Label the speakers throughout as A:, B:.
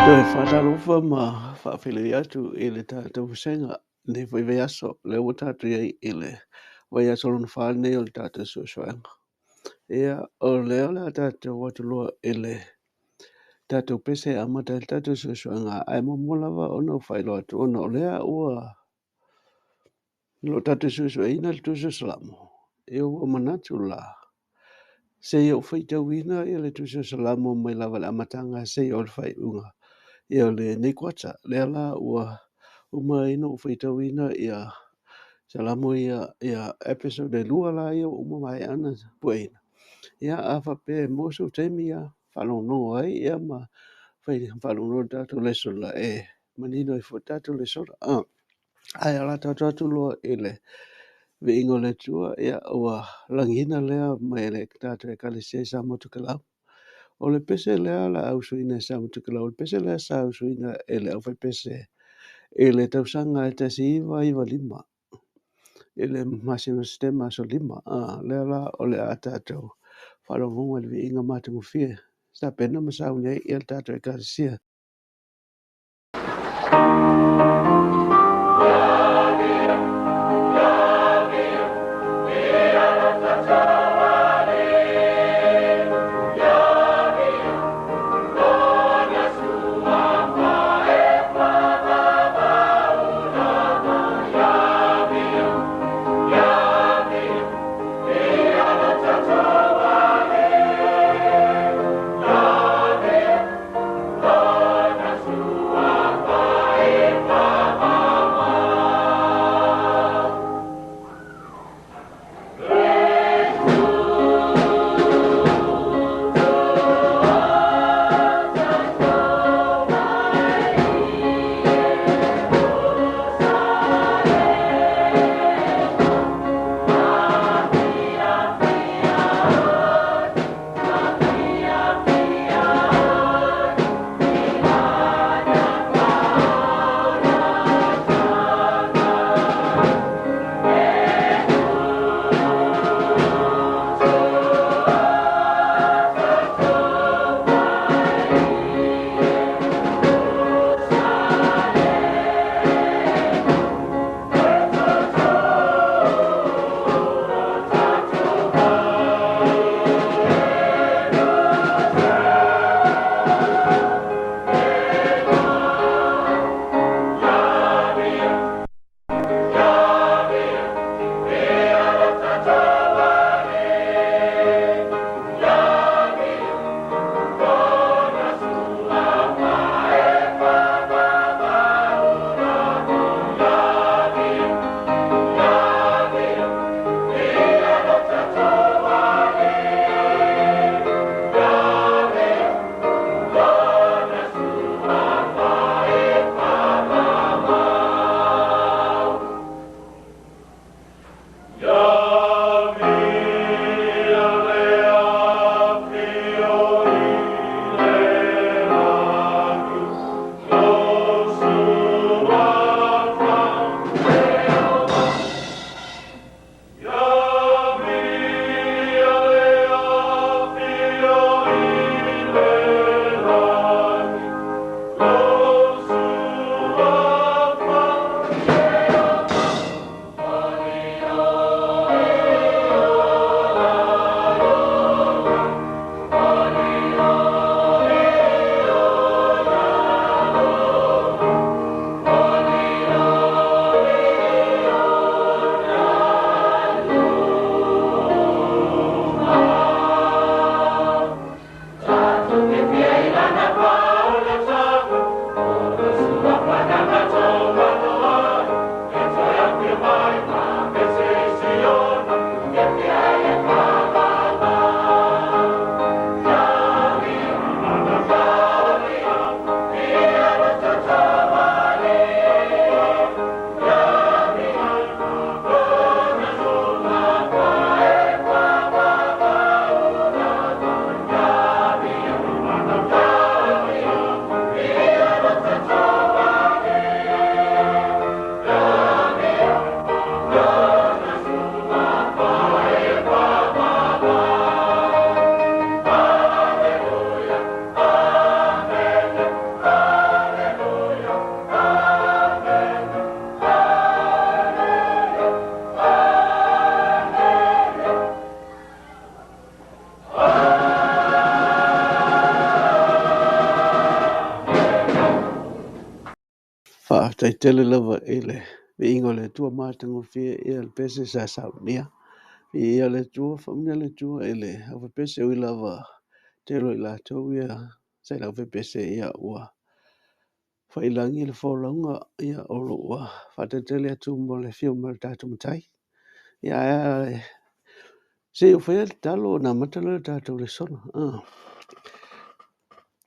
A: Toe whatarofa ma whawhile atu I le tātou senga ne whaiwai aso le o tātou iai I le wai aso lona whānei o le tātou suasoanga. Ia o leo le tātou watulua I le tātou pese a mata le tātou suasoanga ai mamolawa o na whailo atu ona o lea ua lo tātou suasoaina le tuso salamo. Ia ua manatu la se o whaitawina I le tuso salamo mai lava le amatanga se o le whaiunga. Ia le nei kwata le ala ua ina o whaitawina ia salamo ia episode lua la ia mai ana pueina. Ia a whape moso temi ia whanongo ai ia ma whanongo tātou lesson la manino I tātou lesson. Ai ala tātou loa ele ve ingo le tua ia ua langina lea mai le tātou ekalesia samoa tukalau. O le pese lea la au suina samoa tukalau. Le pese lea sa au suina ele au whai pese. Ele tausanga e tasi iwa lima. Ele masima sistema so lima. Lea la o le a tātou. Whalongonga le vi inga mātungu fia. Sta pena masau nei I le tātou ekalesia.
B: Oh
A: tai tele lava ele me ingo le tua mātango fia e al pese sa saunia i le tua whamina le tua ele awa pese ui lava telo i la tau ia sai la pese ia ua whailangi le whaulanga ia olo ua whatatele atu mo le fio mo le tātou matai ia se o whaia le talo na matalo le tātou le sona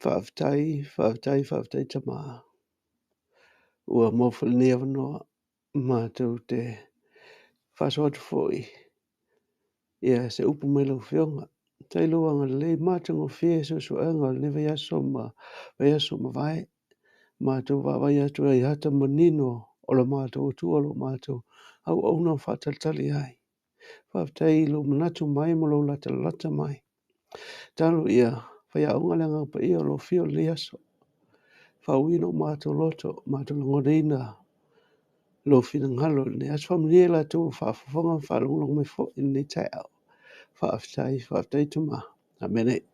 A: whaaftai tama ua mawhani avanoa mātou te whasoatu fōi ia se upu mai lau whionga tai luanga le mātango fie so anga le vai aso ma vai mātou vai atu ai hata manino o la mātou tua lo mātou au na whatatali ai whaaftai lo manatu mai mo lo lata mai talo ia whai aunga langa pa ia lo fio le aso whauino mātou loto mātou langoreina lo fina ngalo ne as family la tu faafofoga faalogologo mai foʻi lenei taeao faafetai tuma amene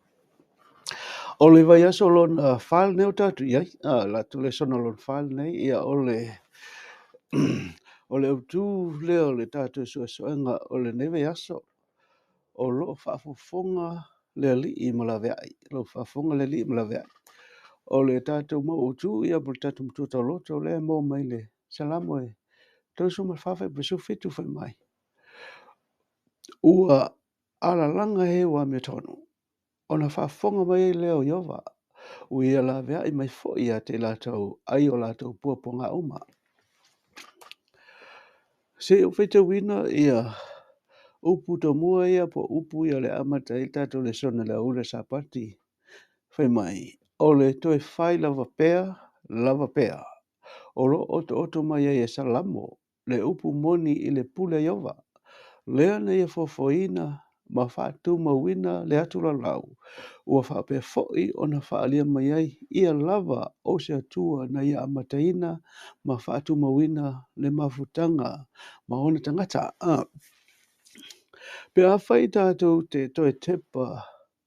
A: o le vai aso lona fale nei o tatou i ai latu le sona lona fale nei ia ole o le autū lea o le tatou suasoʻaiga o lenei vai aso o loo faafofoga le alii ma laveai loo faafofoga le alii ma laveai o le tatou mautū ia po le tatou matuataloto lea mo mai le salamo e tausu ma fafa pe so fitu fa mai ua ala langa he wa me tonu ona fa fonga mai leo yova ua la vea i mai fo ia te latou ai o latou puaponga uma se o fete wina ia upu to mua ia po upu ia le amata i tatou le sona le ule sapati fa mai o le toe fai lava pea o lo oto mai e salamo le upu moni i le pule yova lea nei e fofoina ma whaatu mawina le atu la lau ua whape fo'i o na whaalia mai ai ia lava o se atua na ia amataina ma whaatu mawina le mafutanga ma ona tangata pe a whai tātou te toe tepa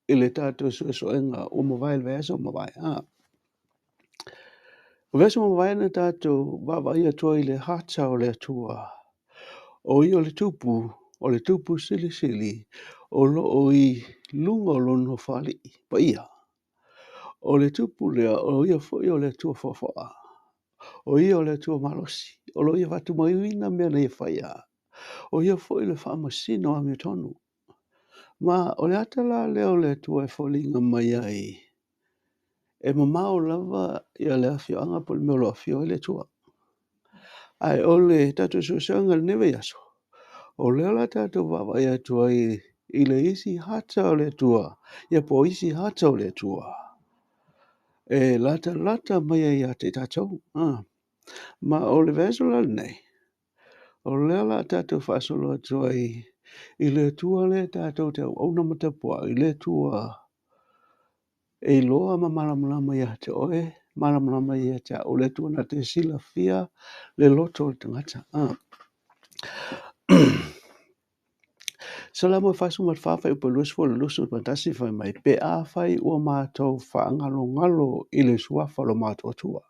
A: i le tātou suesoenga o mawai le veso mawai veso mawai na tātou wawa ia tua i le hata o le atua o i o le tupu sili o loo i lunga o lono whali pa ia. O le tupu lea o ia fwoi o le tua whawha. O ia o le tua malosi. O lo ia watu maiwina mea na ia whaia. O ia fwoi le whaamasino a mea tonu. Ma o le atala leo le tua e wholinga mai ai. E mamao lava ia le afio anga po le meolo afio i le tua. Ai o le tatu suasanga le neve yaso. O leo la tātou wawa ia tua i le isi hata o le tua. Ia po isi hata o le tua. E lata mai ia te tātou. Ma o le veso la nei. O leo la tātou whaasolo tua i le tua le tātou te au na matapua. I le tua e loa ma malamulama ia te oe. Malamulama ia te o le tua na te sila fia le loto o le tangata. Salamo fasu mat fafa upa lusu le lusu pantasi fa mai pe a fai ua mātou fa ngalo i le suafa lo mātou tua.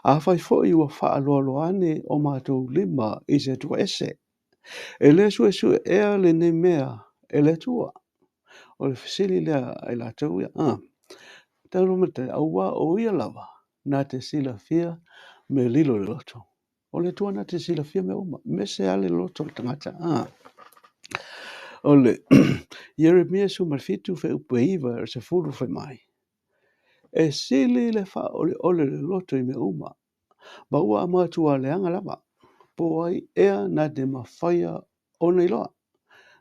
A: A fai fo i ua fa aloaloane o mātou lima i se tua ese. E le su ea le ne mea e le tua. O le fasili lea ai la tau ia. Tau mate aua o ia lava na te sila fia me lilo le loto. O le tua na te sila fia me uma. Mese ale loto le tangata. Ole, Jeremia sumar fitu fe upeiva se fulu fe mai. E sili le fa ole le loto I me uma. Ba ua amatua le anga lava. Po ai ea na de mawhaia o nei loa.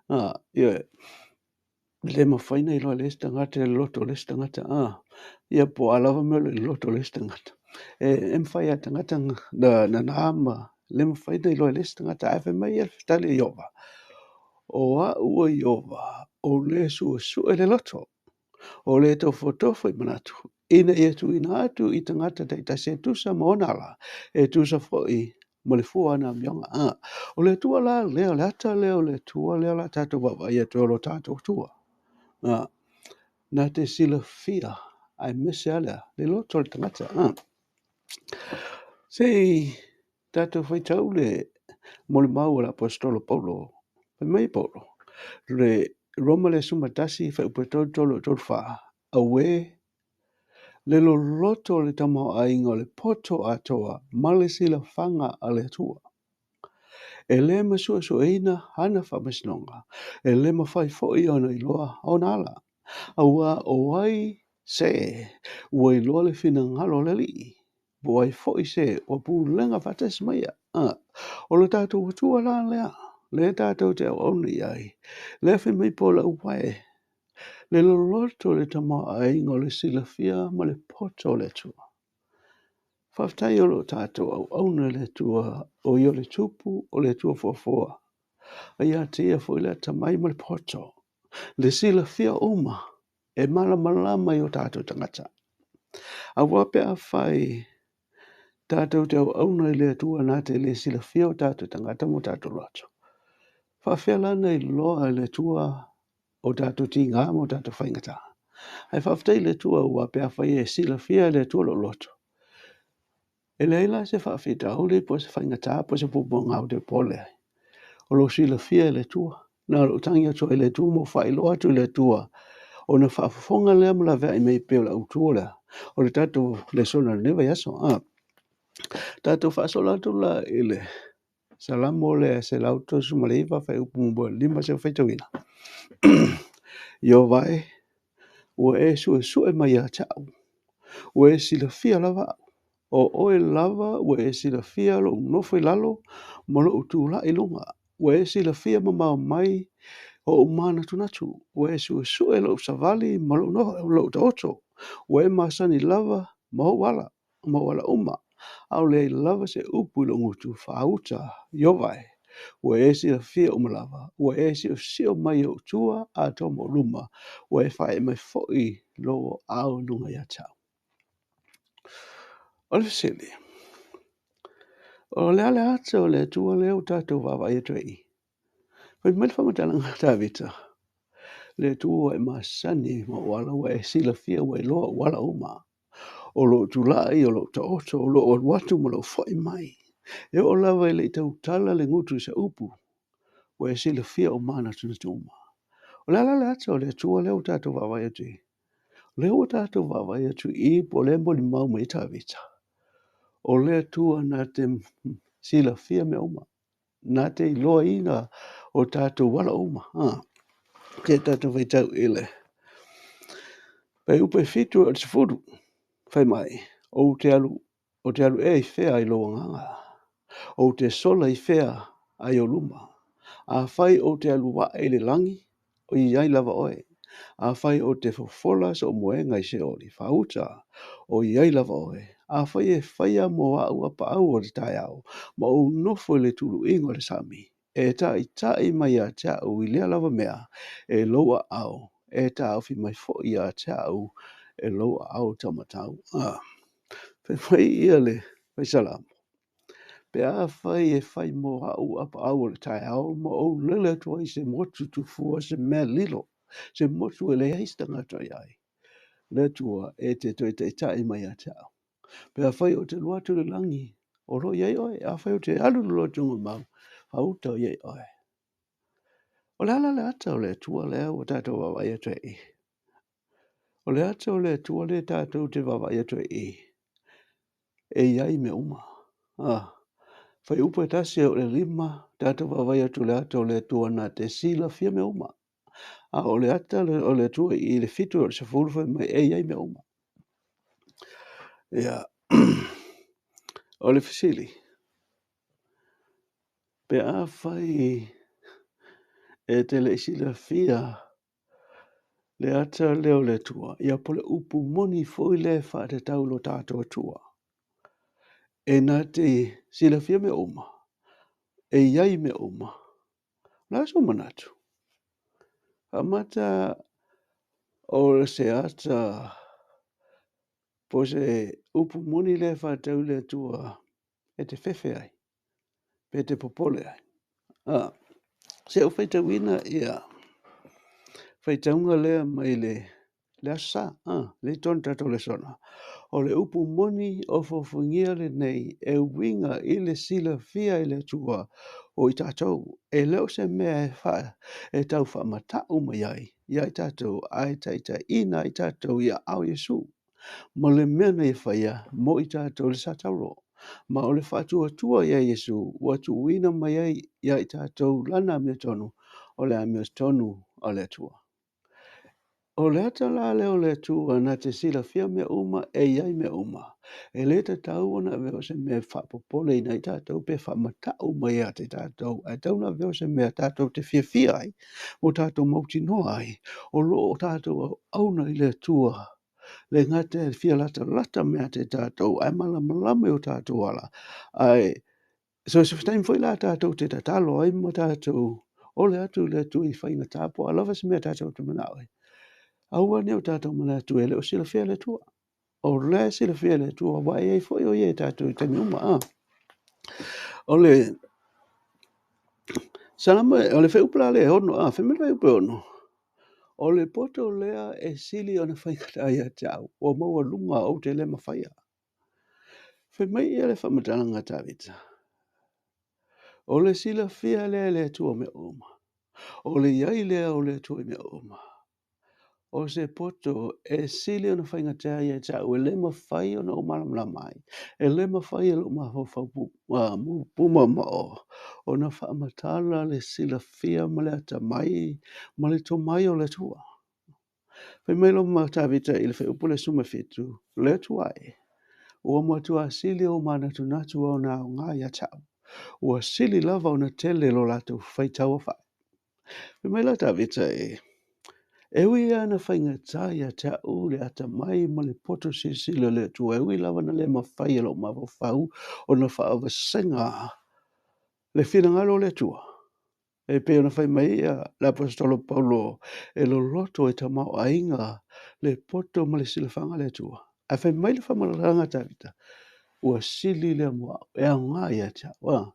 A: Le mawhaina I loa le stangata le loto le stangata. Ia po alava me le loto le stangata. E mwhaia tangata na ama. Le mawhaina I loa le stangata. Afe mai e tali iova. O a ua iova, o le su le loto, o le tofo I manatu. Ina I atu I tangata te se tusa maonala, e tusa foi mo le fua na mionga. O le tua la leo, le ata leo, le tua leo la tato baba, ia tua lo tato tua. Na te sila fia, ai mese alea, le loto le tangata. Sei tātou whaitau le mole mau la apostolo Paulo. Pai mai Paulo. Le Roma le sumatasi whai upetau tolo wha. Awe le lo loto le tamau ainga le poto atoa male sila fanga a le tua. E le masua so eina hana whamasnonga. E le mawhai foi ana iloa ona ala. Aua o ai se ua iloa le fina ngalo le li. Boai foi se o pu lenga fates maia. O le tātou watua la lea. Le tātou te au oni ai. Le fi mai pola upae. Le loloto le tama ai ngo le silafia ma le poto le tua. Whaftai o lo tātou au auna le tua o io le tupu o le tua fuafoa. Ia tia foi le tamai ma le poto. Le silafia uma. E mala malama i o tātou tangata. A wape a whai tātou te au auna i le tua nā te le silafia o tātou tangata mo tātou loto. Whawhialana i loa le tua o tātou ti ngā mo tātou whaingata. Ai whawhtei le tua ua pia whai e silafia le tua lo loto. E leila se whawhita aule po se whaingata po se pupo ngau te pole. O lo silafia le tua. Nā lo tangi ato i le tua mo whai loa tu le tua. O na faafofoga lea ma laveai mai pea o le autua lea. O le tatou lesona leneva i aso. Tatou faasola atu la i le salamo le se lautosu ma le iva fai upu mo lima se faitauina. Io vai ua e suʻe mai a taʻu. Ua e silafia lava. O oe lava ua e silafia loʻu nofo i lalo ma loʻu tulaʻi luga. Ua e silafia ma maomai o umana tunatu. Ua e suʻe loʻu savali ma loʻu taoto. Ua e masani lava ma hoʻu ala uma. Au le lava se upu i lo ngutu whauta iowai. Ua e silafia uma lava. Ua e sio mai o tua a tomo luma. Ua e whae mai fo'i lo au lunga ia tau. O le sili. O le ale ata o le tua leo tātou wawa i atui. Pai mai whamatalanga tāwita. Le tua e masani ma wala ua e silafia ua e loa wala uma. O lo tulai o lo taoto o lo watu ma lo fo'i mai. E o lava i le tau tala le ngutu sa upu. Ua e silafia o mana tunatuma. O le ala le ata o le tua leo tātou wawa i atui. Leo tātou wawa i atui i po le mo ni mau mai tāwita. O le tua na te silafia me oma. Na te iloa ina o tātou wala oma. Te tātou waitau ile. Pai upe fitu o te furu. Fai mai. O te alu e i whea i loa nganga. O te sola i whea ai o luma. A whai o te alu wa e le langi. O i ai lava oe. A whai o te fofola so moenga i se o li whauta. O i ai lava oe. A whai e whaia mo au apa au o te tai au. Ma o nofo le tulu ingo le sami. E tai mai a tea au i lea lava mea. E loa au. E ta au fi mai fo i a tea au. E loa au tamatau. Pe mai ia le. Pe salam. Pe a whai e whai mo au apa au o le tai au. Ma o lele tua i se motu tu fua se mea lilo. Se motu e le heista ngata iai. Le tua e te toi te tai mai a tau. Pe a whai o te luatu le langi. O lo iei oe. A whai o te alu lo tunga mau. Hauta o iei oe. O le ala le ata o le tua lea o tātou wawai atu e. O le ata o le tua le tātou te wawai atu e. E iai me uma. Whai upa tasi o le lima. Tātou wawai atu le ata o le tua na te sila fia me uma. O le ata o le tua i le fitu o le sefulu whai mai e iai me uma. Ia. O le fisili. Pe a whai e te le sila fia le ata leo le tua. Ia pole upu moni foi le wha te tau lo tātou tua. E nā te sila fia me oma. E iai me oma. Nā so manatu. Amata o le se ata po se upu moni le wha tau le tua e te whewhe ai. Pe te popole ai. Se o whaita wina ia. Whaitaunga lea mai le asa. Le ton tato Lesona. O le upu moni o fofungia le nei e winga i le sila fia i le tua o i tātou e leo se mea e tau wha matau mai ai. Ia i tātou ai taita ina i tātou ia au Yesu. Ma le mea nei whaia mo i tātou le satauro. Ma o le whatua tua ia Yesu ua tu wina mai ai ia i tātou lana mea tonu o le amea tonu o le tua. O le ata la leo le tua na te sila fia mea uma e iai mea uma. E le te tau ona veo se mea whapopole ina i tātou pe whamatau mai a te tātou. E tau na veo se mea tātou te fia fia ai. O tātou mauti noa ai. O lo o tātou auna i le tua. Le ngate fia lata mea te tātou. Ai malame o tātou ala. Ai, so se whatain fwoi la tātou te tatalo ai mo tātou. O le atu le tu i whainga tāpo. A lava se mea tātou te manau ai. Aua ne o tātou mana tu ele o sila fia le tua. O le sila fia le tua wa e foi o ye tātou te miuma. O le salama o le feupla le ono whemira upe ono. O le poto lea e sili ona whaikata ia tau. O maua lunga o te le mawhaia. Whemai ia le whamatalanga tāwita. O le sila fia le tua me oma. O le iai lea o le tua me oma. O se poto e sili ona whaingatea ia tau e le mawhai ona o malamlamai. E le mawhai e lo mahofau puma mao. O na whaamatala le sila fia ma le ata mai, ma le to mai o le tua. Whai mai lo matawita i le whaupule suma fitu, le tuai. Ua matua sili o mana tunatu o na ngā ia tau. Ua sili lava o na tele lo lato whai tau whai. Whai mai la tawita Ewi ana whainga taia te au le ata mai ma le poto sisila le tua. Ewi lava na le mawhai lo mawhau o na whaawa senga le whina le tua. E pe ona whai mai la apostolo Paulo e lo loto e tamau ainga le poto ma le silafanga le tua. A whai mai le whamaranga tawita. Ua sili le mua e a ngā ia tia.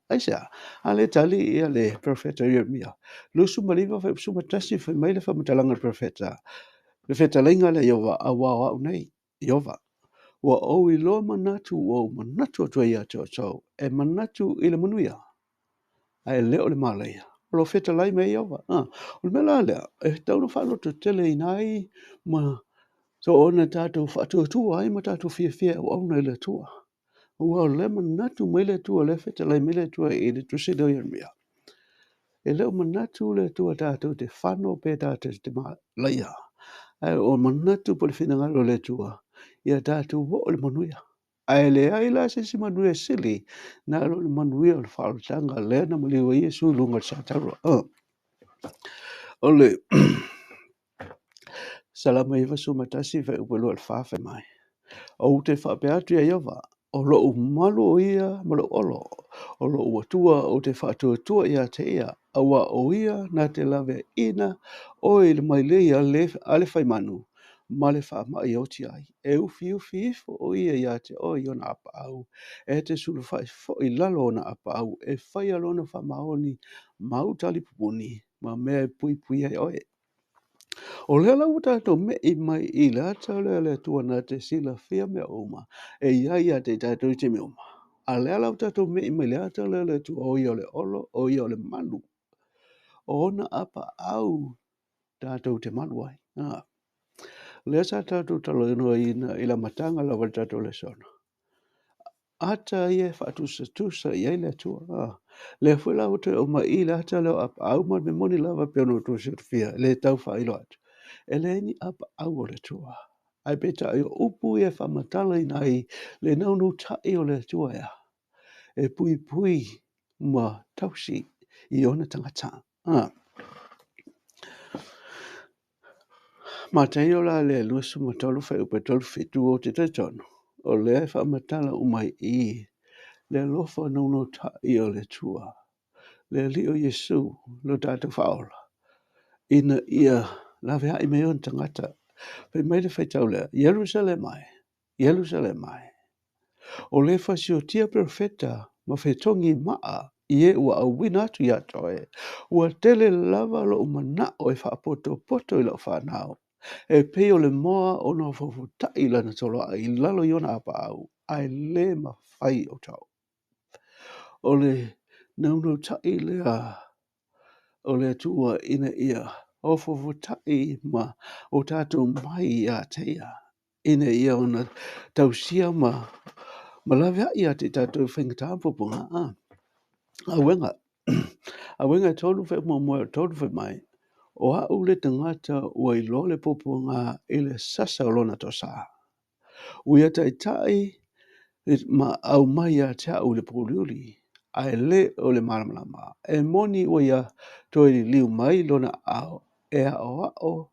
A: Aisa, a le tali ia le profeta Yeremia. Lusu maliva whai suma tasi whai mai le whamatalanga profeta. Le feta lenga le Iova a wā nei. Iova. Ua au I loa manatu o manatu atua ia tau tau. E manatu I le Manuia. A leo le malaya. Lo feta lai me Iova. O le mela lea. E tau na whanoto tele inai. Ma so ona tātou whātua tua ai ma tātou fia o au nei le tua. Ua le manatu mai le tua le feta lai mai le tua I le tusida o Yeremia. E leo manatu le tua tātou te whano pe tātou te malaya. Ai o manatu po le whinangalo le tua. Ia tātou wo o le Manuia. Ai le ai la se si Manuia sili. Na alo le Manuia o le whaarutanga. Le na maliwa Iesu lunga sa taura. O le salama iwa sumatasi fe upelu al whawhe mai. O te whapeatu ia Iova. O lo malu o ia malo olo. O lo uatua o te whaatua ia te ia. Awa o ia na te lave ina o I le maileia ale whaimanu. Ma le whaamai o ti ai. E ufi ifo o ia te o I ona apa au. E te sulu whai fo I lalo ona apa au. E whai alona whamaoni mautali pupuni. Ma mea pui ai oe. O le ala utato me I mai I le ata le tua na te sila fia mea oma. E iai a te tātou te me oma. A le ala utato me I mai le ata le tua o I o le olo, o I o le manu. O ona apa au tātou te manu ai. Le sa tātou talo ino I la matanga la wal tātou le sona. Ata ia whaatusa I le tua. Le fuila o te o mai I le ata leo apa au ma me moni lava pe ono tu fia. Le tau whailo atu. E le ni apa au o le tua. Ai peta I upu e whamatala inai le naunu tai o le tua ia. E pui ma tausi I ona tangata. Ma te la le lusu ma tolu whai upe tolu fitu o te taitono. O le whamatala umai I. Le lofa naunu tai o le tua. Le li o Yesu lo tātou whaola. Ina ia laveai me on tangata. Pe mai le whaitau lea. Yerusalemai. O le whasio tia profeta ma whetongi maa. Ie ua au wina atu ia toe. Ua tele lava lo umana o e whaapoto I lo whanau. E pei o le moa o na whawhutai lana tolo a i lalo i ona apa au. Ai le ma whai o tau. O le naunau tai lea o le tua ina ia. O whawhutai ma o tātou mai i a teia. Ina ia o na tausia ma laveai a te tātou whengatāpopunga. A wenga. A wenga tolu whe moa tolu whe mai. O a ule tangata ua i lole popo ngā ele sasa o lona tosa. Ua tai tai ma au mai a te au le poliuli. Ai le o le malamalama. E moni ua ia toi li liu mai lona au. E a o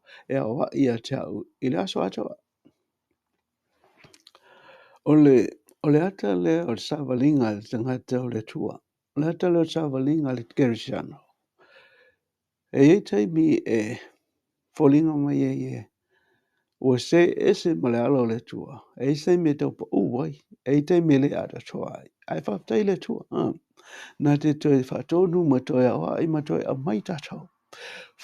A: i a te au. I le aso atoa. O le ata le o le savalinga le tangata o le tua. Le ata le o savalinga le kerisiano. E taimi e folinga mai e ua se ese ma le alo le tua. E se me tau pa uwai. E taimi le ata toa. Ai whaftai le tua. Nā te toi whatonu ma toi awa i ma toi a mai tātou.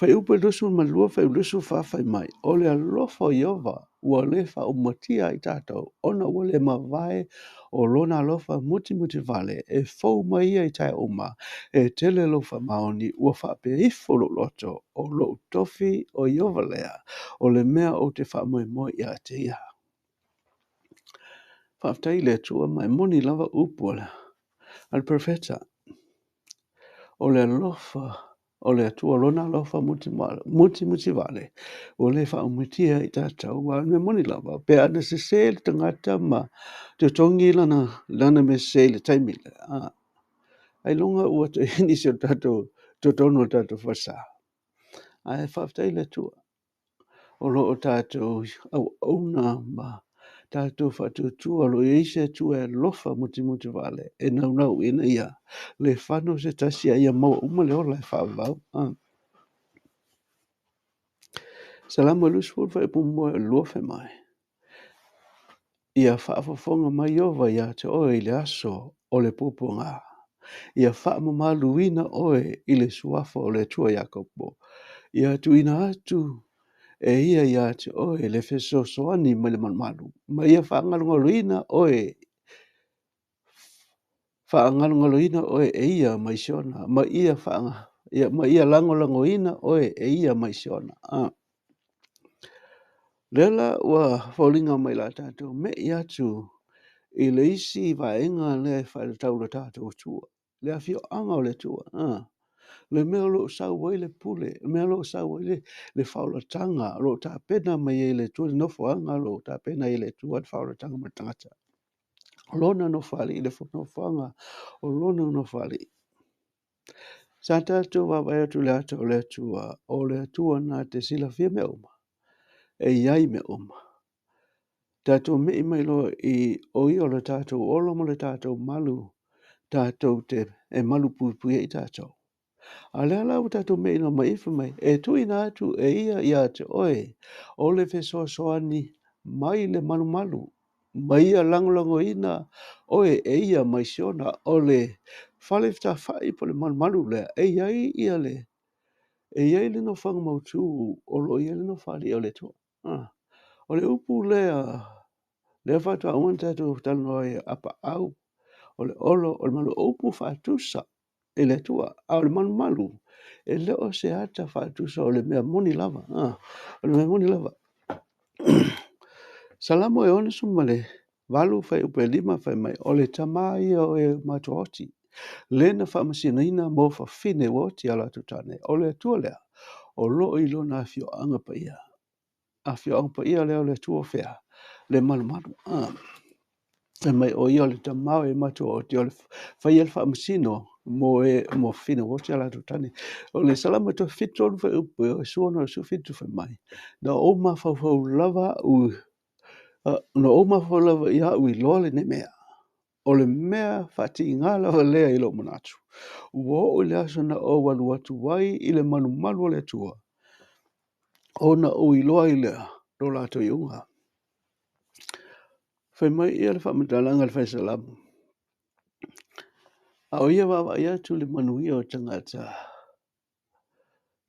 A: Whai upe lusu ma lua whai lusu whawhai mai. O le alofa o Iova ua le wha o matia i tātou. Ona ua le ma vai o lona alofa muti vale. E fau mai ia i tai oma. E tele lofa maoni ua whape ifo lo loto. O lo tofi o Iova lea. O le mea o te wha moi i a te ia. Whaftai le tua mai moni lava upola. Al profeta. O le alofa, o le atua lona alofa muti vale. O le wha umutia i tātou wa me moni lava. Pe ana se le tangata ma te tongi lana me se le taimile. Ai longa ua te hini se tātou tono tātou whasa. Ai whaftai le tua. O lo o tātou au na ma tātou whatutua lo eise tua e lofa muti vale. E nau ina ia. Le whano se tasia ia maua umale o lai whaavau. Salama lusful wha ipu moe lua whe mai. Ia faafofoga mai ova ia te oe i le aso o le pupu ngā. Ia faamamaluina oe i le suafa o le tua Iakopo. Ia tuina atu e ia te oe le fesosoani ma le manumalu. Ma ia whaangalungaloina oe e ia maisiona. Ma ia langolangoina oe e ia maisiona. Lela ua faulinga mai la tātou me i atu i le isi vaenga le whaile tau le tātou tua. Le awhio anga o le tua. Le mea lo sau wai le pule. Le mea lo sau wai le whaulatanga. Lo tā pena mai e le tua. Le nofo anga lo tā pena i le tua. Le whaulatanga mai tangata. Lona nofali i le nofo anga. O lona nofali. Sa tātou wawai atu le ata o le tua. O le tua nā te sila fia me oma. E iai me oma. Tātou me i mai loa i oi o le tātou olo mo le tātou malu. Tātou te e malu pui i tātou. A lea lau tātou me i loa mai ifa mai. E tui nā atu e ia te oe. O le fesoasoani mai le malu. Mai ia langolango ina oe e ia mai siona. O le whalefta whai po le malu lea. E iai ia le. E iai le no whanga mautu. O lo ia le no whali o le tua. O le upu lea. Le whatu a uan tātou tano e apa au. O le olo, o le malu upu whatusa. E le tua, a o le malu. E leo se ata whatusa o le mea moni lava. O le mea moni lava. Salamo e one sumale. Walu whai upe 5 whai mai. O le tamai o e matuoti. Lena whamasina ina mo whawhine woti ala tutane. O le tua lea. O lo i lona a fio anga pa ia. A fio anga pa ia leo le tua whea. Le malu. E mai o ia le tamau e matu o te o le whai el whaamasino mo fina woti ala tutane. O le salama to fitu onu whai upe o suona o su fitu whai mai. Na oma whau lava ia ui loa le ne mea. O le mea whati ngā lava lea i lo manatu. Ua o le aso na o walu atu wai i le malu le tua. O na o i loa i lea lo lato i unga. Whai mai ia le whamatalanga le whai salamu. A o ia wawa ia tu le Manuia o tangata.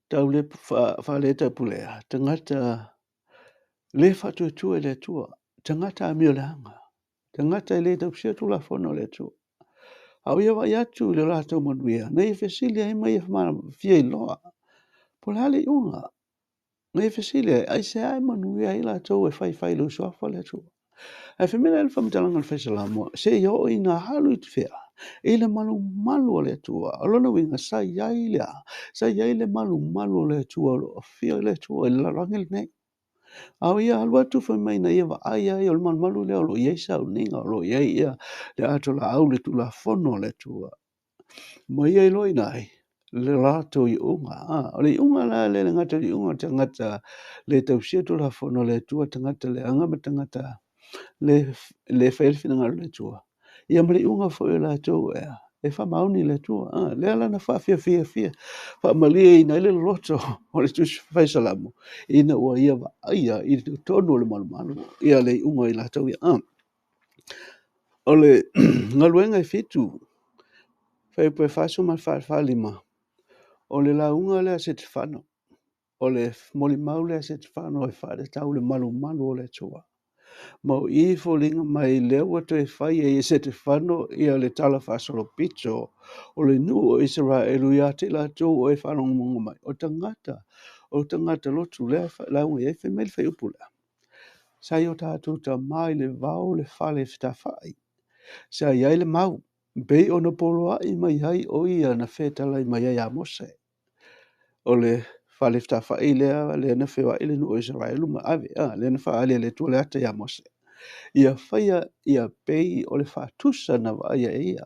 A: Tau le whaleta pulea. Tangata le fatu tu le tua tangata amiolanga tangata le tau sia tu la fono le tu au ia wa yatu le la tau manuia nei fesilia e mai fa fia loa por hali unga nei fesilia ai se ai manuia ila tau e fai lo so fa le tu ai femina le famtalanga le Faasamoa se yo ina halu tu fea ile malu le tua alona winga sai ai le malu le tua lo fia le tua la rangel nei au ia alua tu fa mai na ia va ai o malu le lo ia sa ninga lo ia le ato la au le tu la fono le tua mai ai lo inai le lato i unga o le unga la le ngata i unga tangata le tau sia tu la fono le tua tangata le anga ma tangata le fail fina ngalo le tua ia mali unga fo la tua e fa mauni le tua le ala na fa fia fa mali ina le loto o le tu Faasamoa ina o ia va ia i tonu le malu ia le unga i la tua ia o le ngaluenga i fitu fa pe faso ma fa lima o le launga le se te fano o le moli mau le se te fano e fa le tau le malu o le tua mau I folinga mai lewa to e fai e se te whano ia le tala whasolo pito o le nu o Israelu ia te la tō o e whanong munga mai o tangata lotu lea launga e whi mele whai upula sai o tātou ta mai le vau le whale whita whai sai ai le mau bei o na poloa I mai hai o ia na whetala I mai ai a mose o le whale whita whai lea le na whewa I le nu o Israelu ma ave le na whaale le tō le ata ia mose ia whaia ia pei o le whātusa na waia e ia.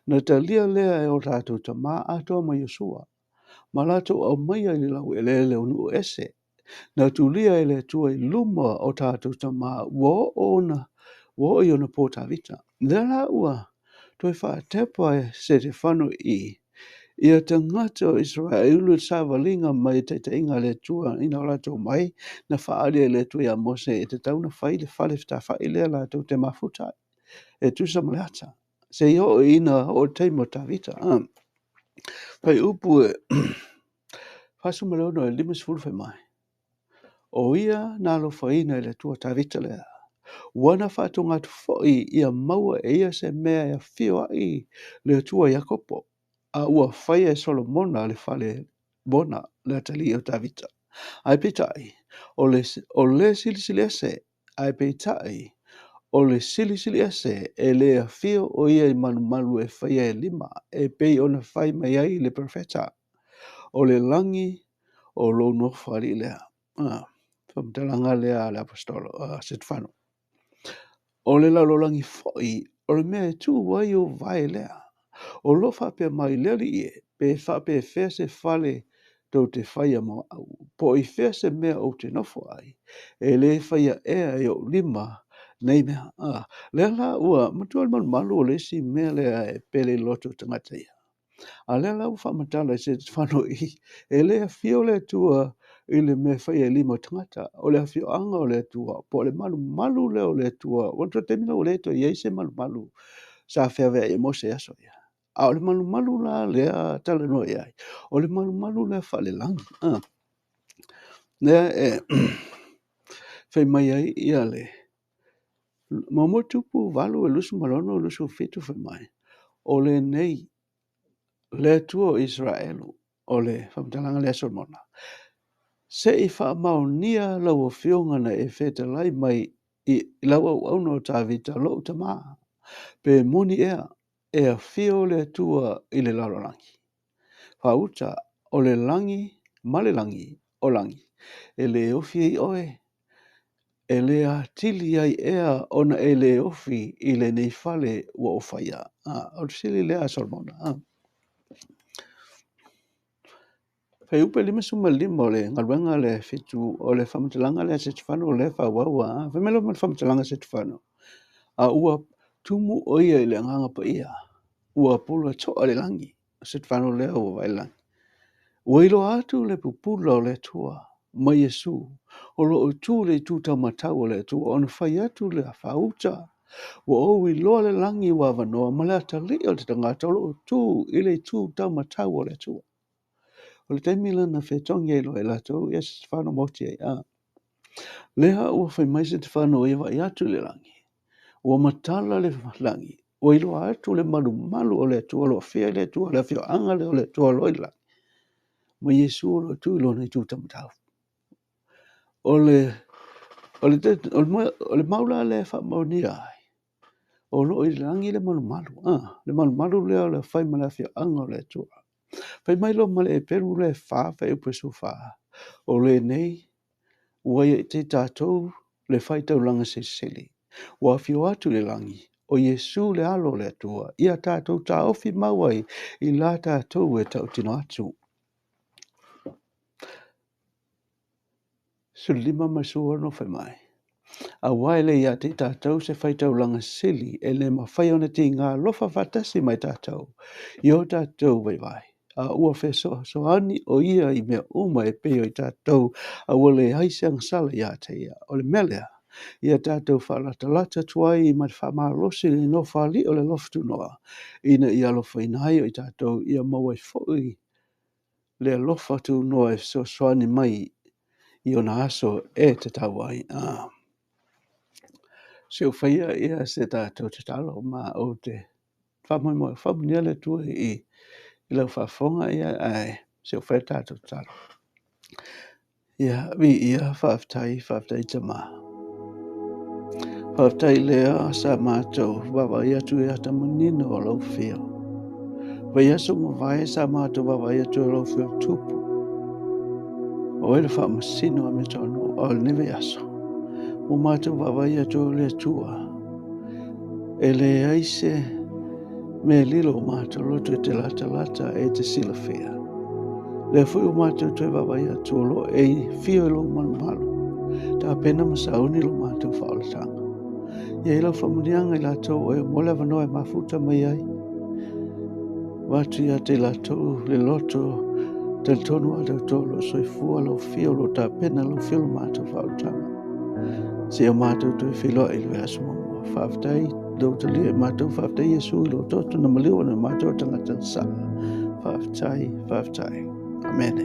A: Na talia lea e o tātou ta mā atoa mai Yosua. Ma lātou au mai ai lau e le unu o ese. Na tulia e le tua I luma o tātou ta mā wo o i ona pōta vita. Nera ua, toi whātepa e se te whanu I. Ia tangata o Israelu sāwalinga mai te inga le tua ina o lātou mai na whaare le tua ia Mose e te tauna whai le whale whita whai lea lātou te mafutai e tusa maleata. Se yo ina o teimo tavita. Pai upu e fasu maleono e limas fulfe mai. O ia nalo faina e le tua tavita lea. Wana whatunga tu foi ia maua e ia se mea e fio ai le tua Jakopo. A ua whai e Solomona le whale bona le atali o tavita. Ai pitai, o le silisili ase, ai pitai, o le silisili ase e le fio o ia I malu e whaia e lima e pei ona whai mai ai le profeta o le langi o lo no whari lea. Whamtalanga lea le apostolo, Setfano. O le lalolangi foi, o le mea tu wai o vai lea. O lo whape mai leli e, pe whape whea se whale tau te whaia mo au. Po I whea se mea o te nofo ai, e le whaia ea e o lima, nei mea, lea la ua, matua le malu o le si mea lea e pele loto tangata ia. A lea la ufa matala se te whano I, e lea fio le tua I le mea whaia lima tangata, o lea fio anga o le tua, po le malu le o le tua, wantua temina o le tua, iei se malu, sa whea vea e mose aso ia. A o le malu la lea tala no ia, o le malu lea whale langi. Lea e, whai mai ai ia le, Mamo tupu walu e lusu malono lusu fitu whai mai. O le nei, le tua o Israelu, o le whamtalanga le Solomona. Se I whaamaunia lau o fionga na e wheta lai mai I lau au no tāwita lo utamaa. Pe muni ea, e a fio le tua I le lalolangi. Whauta o le langi, male langi, o langi. E le ofi I oe. E le a tili ai ea ona e le ofi I le nei fale ua ofaya. O sili lea Solomona. Fai upe lima suma lima o le ngaluenga le fitu o le whamtalanga le setfano o le whawaua. Fai melo man whamtalanga setfano. A ua tumu oia I le anganga pa ia. Ua pula toa le langi. Setfano lea ua vailangi. Ua ilo atu le pupula o le tua. Ma Yesu. O lo o tu le tu tamatau o le tua. Ona fai atu le whauta. Ua o I loa le langi wa vanoa. Ma le atali o te tangata. O lo o tu I le tu tamatau o le tua. O le taimila na whetongi e loa e lato. Yes, whano moti e. Leha ua whai mai se te whanau e wai atu le langi. Ua matala le langi. Ua iloa atu le malu malu o le atua loa fea le atua le awhio anga le o le atua loa langi. Ma Yesu o lo tu ilo nei tu tamatau. O le maula le Manuia ai. O lo i langi le malu malu. Le malu malu le o le whai ma le awhio anga o le atua. Whai mai lo ma le e peru le wha whai upe su wha. O le nei ua ia te tātou le whaitau langa se seli. Ua whio atu le langi. O Yesu le alo le atua. Ia tātou tā ofi mawai i la tātou e tau tino atu. Sulima masua no whai mai. A waile ia te tātou se whaitau langa seli e le mawhai ona te ngā lofa whatasi mai tātou. I o tātou vai vai. A ua wheso soani o ia i mea uma e peo i tātou a ua le haisang sala ia te ia. O le melea, ia tātou whalata lata tuai i mat whamalosi le no whali o le loftu noa. Ina ia lofa inai o i tātou ia mawai fōi le lofa tu noa e so soani mai i ona aso e te tawai. Se o whaia ia se tātou te talo ma o te whamunia le tua i lau whafonga ia ai se o whaia tātou te talo. Ia vi ia whaftai te maa. Whaftai lea sa mātou wawa ia tu ia tamanino o lau whio. Vai aso mo vai sa mātou wawa ia tu o lau whio tupu. O ele whamasino a me tono o neve aso. O mātou wawa ia tu o le tua. Ele aise me lilo mātou lotu e te lata e te sila whea. Le fui o mātou tu e wawa ia tu o lo e whio e lo malu. Tā pena masauni lo mātou whaolatanga. Ia ila whamunianga i lātou e mole wanoe mafuta mai ai. Watu ia te lātou le loto te tonu a tau tolo soifua lo whio lo tā pena lo whio lo mātou whaolatanga. Se o mātou tu e whiloa i lue asuma mua. Whaftai lo tali e mātou whaftai Yesu i lo totu na maliwa na mātou tangata sa. Whaftai. Amen.